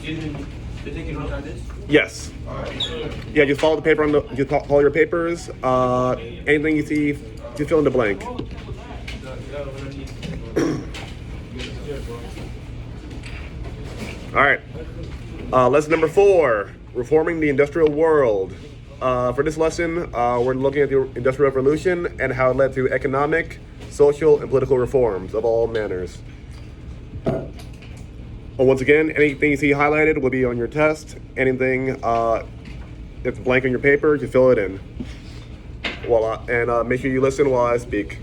They take notes on this? Yes. Yeah, just follow the paper on the. Just follow your papers. Anything you see, just fill in the blank. All right. Lesson number 4: reforming the industrial world. For this lesson, we're looking at the Industrial Revolution and how it led to economic, social, and political reforms of all manners. Once again, anything you see highlighted will be on your test. Anything that's blank on your paper, you fill it in. And make sure you listen while I speak.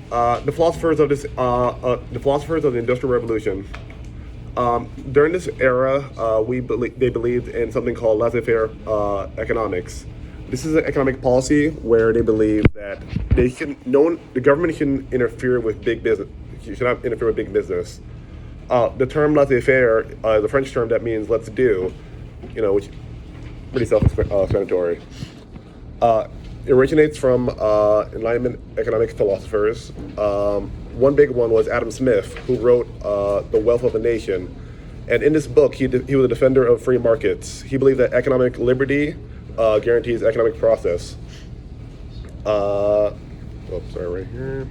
The philosophers of the Industrial Revolution. During this era, they believed in something called laissez-faire economics. This is an economic policy where they believe that the government shouldn't interfere with big business. You should not interfere with big business. The term laissez-faire is a French term that means "let's do," which is pretty self-explanatory. It originates from Enlightenment economic philosophers. One big one was Adam Smith, who wrote The Wealth of a Nation. And in this book, he was a defender of free markets. He believed that economic liberty guarantees economic process. Right here.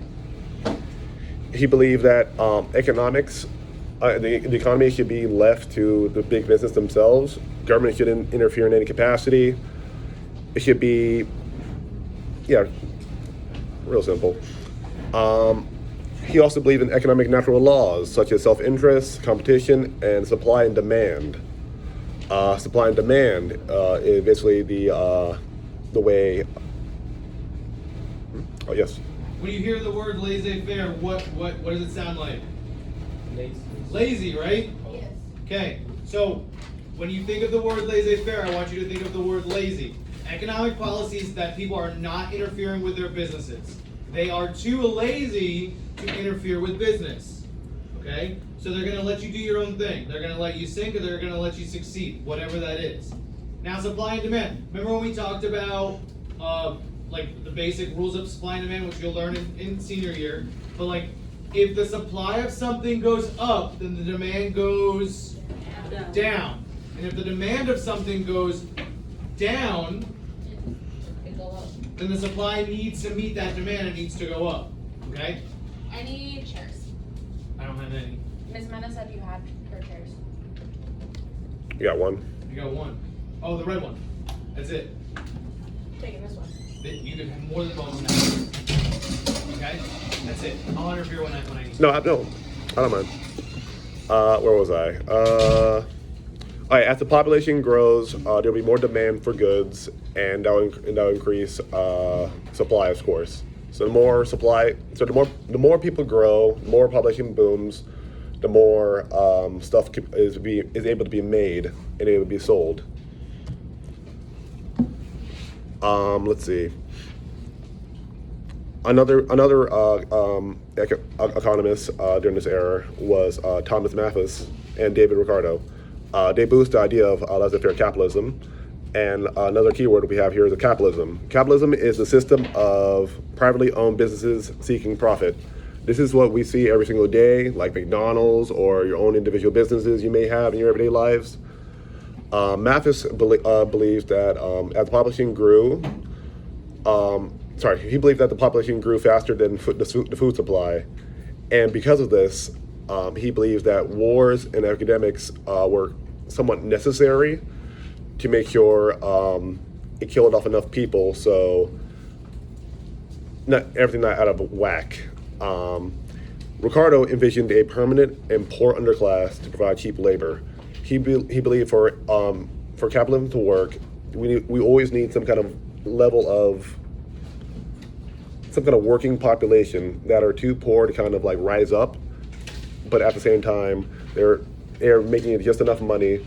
He believed that the economy should be left to the big business themselves. Government shouldn't interfere in any capacity. It should be, real simple. He also believed in economic natural laws such as self-interest, competition, and supply and demand. Supply and demand is basically the way. Oh yes. When you hear the word laissez-faire, what does it sound like? Lazy, right? Yes. Okay, so when you think of the word laissez-faire, I want you to think of the word lazy. Economic policies that people are not interfering with their businesses. They are too lazy to interfere with business. Okay? So they're going to let you do your own thing. They're going to let you sink or they're going to let you succeed, whatever that is. Now, supply and demand. Remember when we talked about the basic rules of supply and demand, which you'll learn in senior year. But if the supply of something goes up, then the demand goes down. And if the demand of something goes down, then the supply needs to meet that demand. It needs to go up. Okay? Any chairs? I don't have any. Ms. Mena said you had her chairs. You got one. You got one. Oh, the red one. That's it. Taking this one. You can have more than one now. Okay? That's it. I'll interfere when I need. No, I don't mind. Where was I? All right, as the population grows, there'll be more demand for goods, and that'll increase supply, of course. So the more people grow, the more population booms, the more stuff is able to be made and able to be sold. Let's see. Another economist during this era was Thomas Malthus and David Ricardo. They boost the idea of laissez-faire capitalism. And another keyword we have here is capitalism. Capitalism is a system of privately owned businesses seeking profit. This is what we see every single day, like McDonald's or your own individual businesses you may have in your everyday lives. Malthus believes that as the population grew, he believed that the population grew faster than the food supply. And because of this, he believes that wars and epidemics were somewhat necessary to make sure it killed off enough people so everything not out of whack. Ricardo envisioned a permanent and poor underclass to provide cheap labor. He believed for capitalism to work, we always need some kind of level of working population that are too poor to kind of rise up, but at the same time they're making just enough money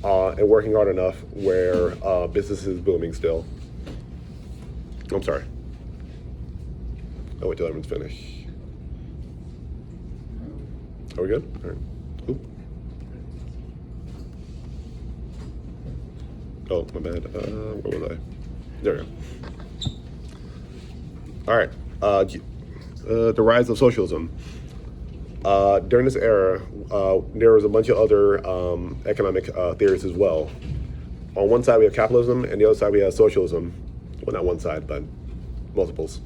and working hard enough where business is booming still. I'm sorry. I'll wait till everyone's finished. Are we good? All right. Cool. Oh, my bad. Where was I? There we go. All right. The rise of socialism. During this era, there was a bunch of other economic theories as well. On one side we have capitalism, and the other side we have socialism. Well, not one side, but multiples.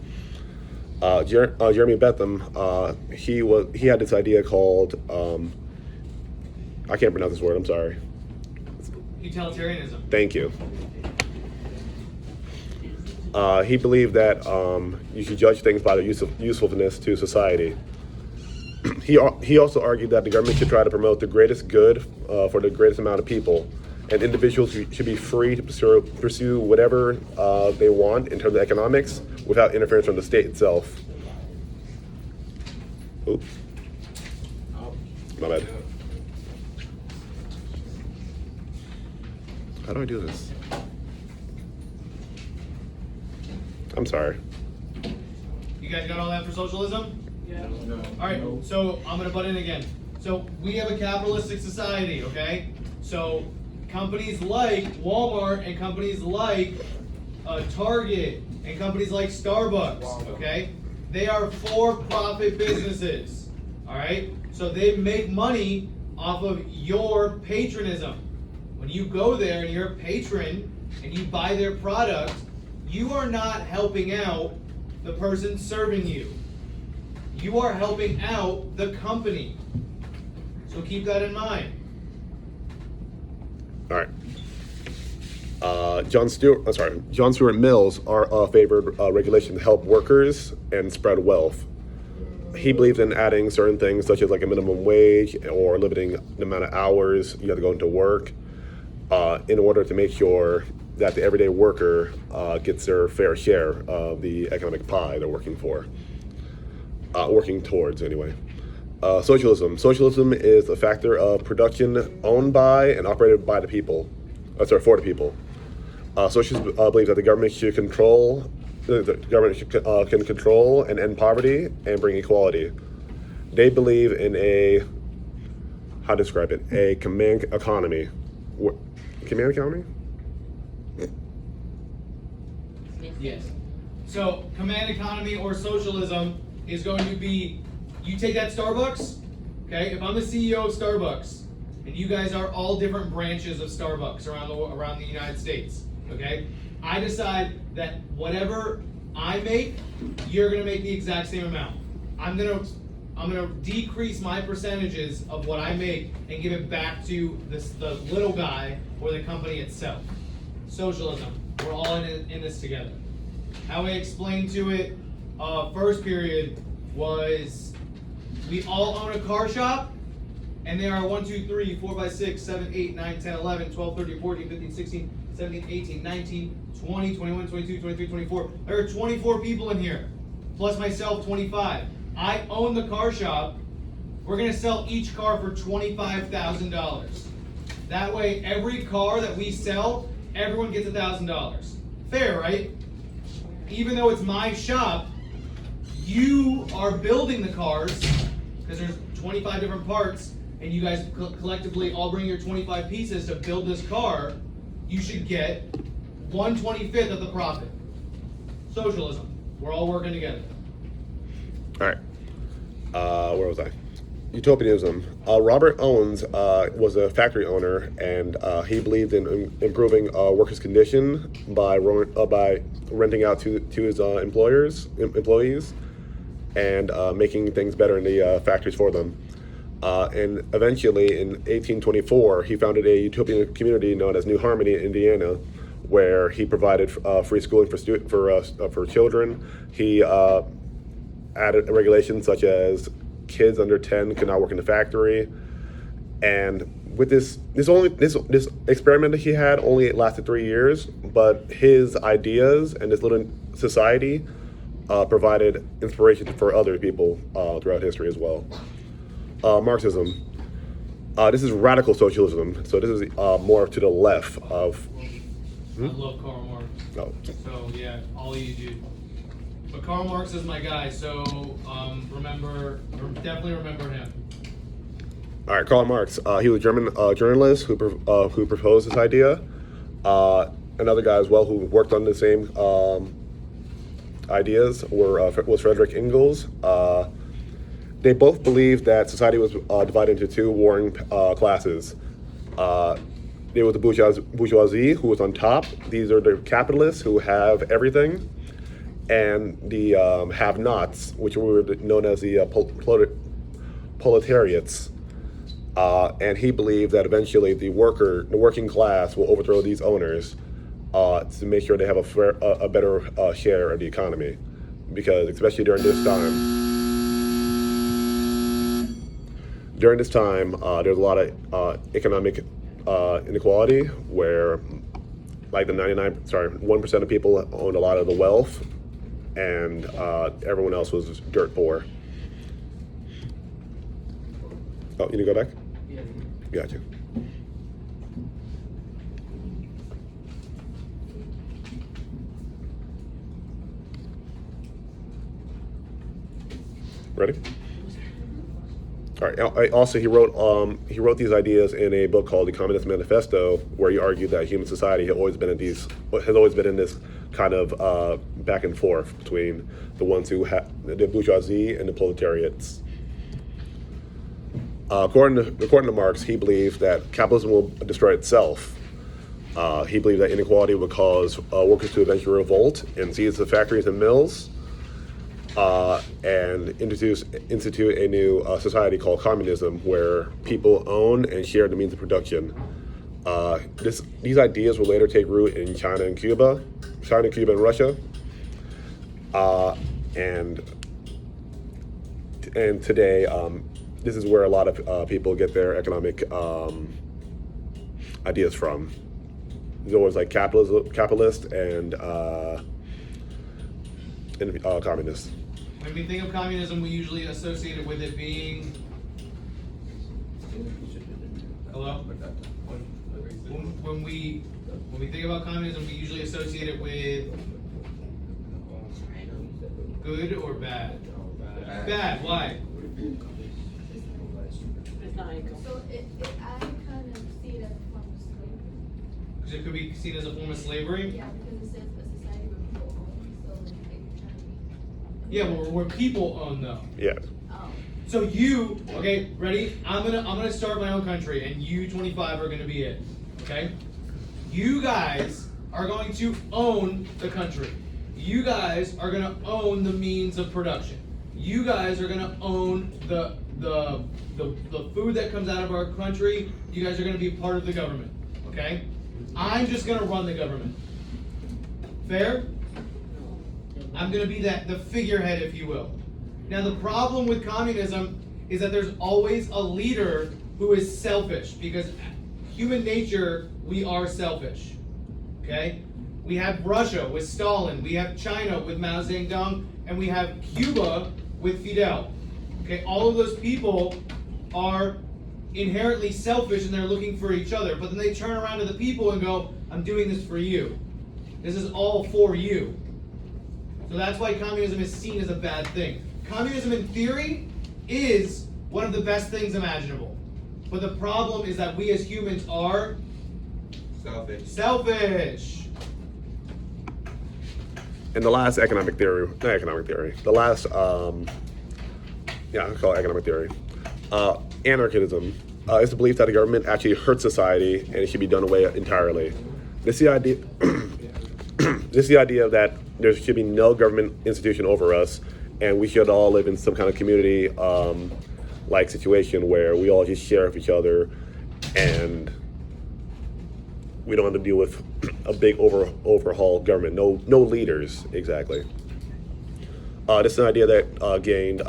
Jeremy Bentham, he had this idea called I can't pronounce this word. I'm sorry. Utilitarianism. Thank you. He believed that you should judge things by their usefulness to society. He also argued that the government should try to promote the greatest good for the greatest amount of people, and individuals should be free to pursue whatever they want in terms of economics without interference from the state itself. Oops. My bad. How do I do this? I'm sorry. You guys got all that for socialism? Yeah. No. All right, so I'm gonna butt in again. So we have a capitalistic society, okay? So companies like Walmart and companies like Target and companies like Starbucks, okay? They are for-profit businesses, all right? So they make money off of your patronism. When you go there and you're a patron and you buy their product, you are not helping out the person serving you. You are helping out the company. So keep that in mind. All right. John Stuart Mill's favored regulation to help workers and spread wealth. He believed in adding certain things such as like a minimum wage or limiting the amount of hours you have to go into work in order to make sure that the everyday worker gets their fair share of the economic pie they're working towards anyway. Socialism. Socialism is a factor of production owned by and operated by the people. For the people. Socialists believe that the government should control. The government can control and end poverty and bring equality. They believe in a command economy. Command economy? Yes. So command economy or socialism is going to be, you take that Starbucks, okay? If I'm the CEO of Starbucks, and you guys are all different branches of Starbucks around the United States, okay? I decide that whatever I make, you're gonna make the exact same amount. I'm gonna decrease my percentages of what I make and give it back to the little guy or the company itself. Socialism. We're all in this together. How I explained to it first period was we all own a car shop, and there are 1, 2, 3, 4, 5, 6, 7, 8, 9, 10, 11, 12, 13, 14, 15, 16, 17, 18, 19, 20, 21, 22, 23, 24. There are 24 people in here, plus myself, 25. I own the car shop. We're gonna sell each car for $25,000. That way, every car that we sell, everyone gets $1,000. Fair, right? Even though it's my shop, you are building the cars, because there's 25 different parts, and you guys collectively all bring your 25 pieces to build this car, you should get 1/25 of the profit. Socialism. We're all working together. All right. Where was I? Utopianism. Robert Owens was a factory owner, and he believed in improving workers' condition by renting out to his employees, and making things better in the factories for them. And eventually, in 1824, he founded a utopian community known as New Harmony, Indiana, where he provided free schooling for children. He added regulations such as kids under 10 could not work in the factory, and with this experiment that he had only lasted 3 years, but his ideas and this little society provided inspiration for other people throughout history as well. Marxism. This is radical socialism, so this is more to the left of. I love Karl Marx. No. So yeah, all you do. But Karl Marx is my guy, so definitely remember him. All right, Karl Marx. He was a German journalist who proposed this idea. Another guy as well who worked on the same ideas was Frederick Engels. They both believed that society was divided into two warring classes. There was the bourgeoisie, who was on top. These are the capitalists who have everything, and the have-nots, which were known as the proletariats. And he believed that eventually the working class will overthrow these owners to make sure they have a better share of the economy, because especially during this time, there's a lot of economic inequality where, like 1% of people owned a lot of the wealth, and everyone else was dirt poor. Oh, you need to go back? Yeah. Gotcha. Ready? All right. Also, he wrote these ideas in a book called The Communist Manifesto, where he argued that human society has always been in this kind of back and forth between the ones who have the bourgeoisie and the proletariats. According to Marx, he believed that capitalism will destroy itself. He believed that inequality would cause workers to eventually revolt and seize the factories and mills, and institute a new society called communism, where people own and share the means of production. These ideas will later take root in China, Cuba, and Russia, and today. This is where a lot of people get their economic ideas from. There's always like capitalist and communist. When we think of communism, we usually associate it with it being. Hello? When we think about communism, we usually associate it with good or bad. Bad. Why? So I kind of see it as a form of slavery. Because it could be seen as a form of slavery. Yeah, because it says a society where people own, so like you're trying to be. Yeah, where people own though. Yeah. Oh. So you, okay, ready? I'm gonna start my own country, and you 25 are gonna be it. Okay? You guys are going to own the country. You guys are gonna own the means of production. You guys are gonna own the food that comes out of our country. You guys are gonna be part of the government. Okay? I'm just gonna run the government. Fair? I'm gonna be the figurehead, if you will. Now the problem with communism is that there's always a leader who is selfish, because human nature, we are selfish. Okay? We have Russia with Stalin, we have China with Mao Zedong, and we have Cuba with Fidel. Okay, all of those people are inherently selfish and they're looking for each other, but then they turn around to the people and go, I'm doing this for you. This is all for you. So that's why communism is seen as a bad thing. Communism in theory is one of the best things imaginable. But the problem is that we as humans are selfish. And the last I call it economic theory. Anarchism is the belief that the government actually hurts society and it should be done away entirely. This is the idea. This is the idea that there should be no government institution over us, and we should all live in some kind of community like situation where we all just share with each other, and we don't have to deal with a big overhaul government. No leaders, exactly. This is an idea that gained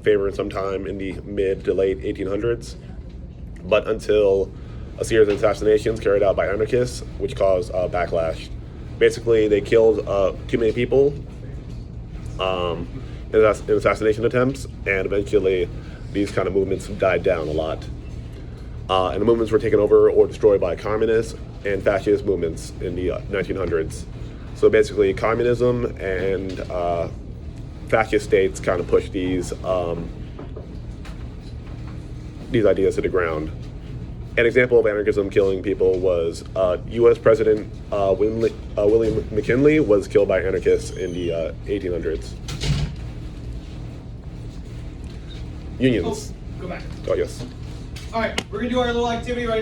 favor sometime in the mid to late 1800s, but until a series of assassinations carried out by anarchists, which caused backlash. Basically, they killed too many people in assassination attempts, and eventually these kind of movements died down a lot. And the movements were taken over or destroyed by communist and fascist movements in the 1900s. So basically, communism and fascist states kind of pushed these ideas to the ground. An example of anarchism killing people was U.S. President William McKinley was killed by anarchists in the 1800s. unions. Go back. Oh yes. All right, we're gonna do our little activity right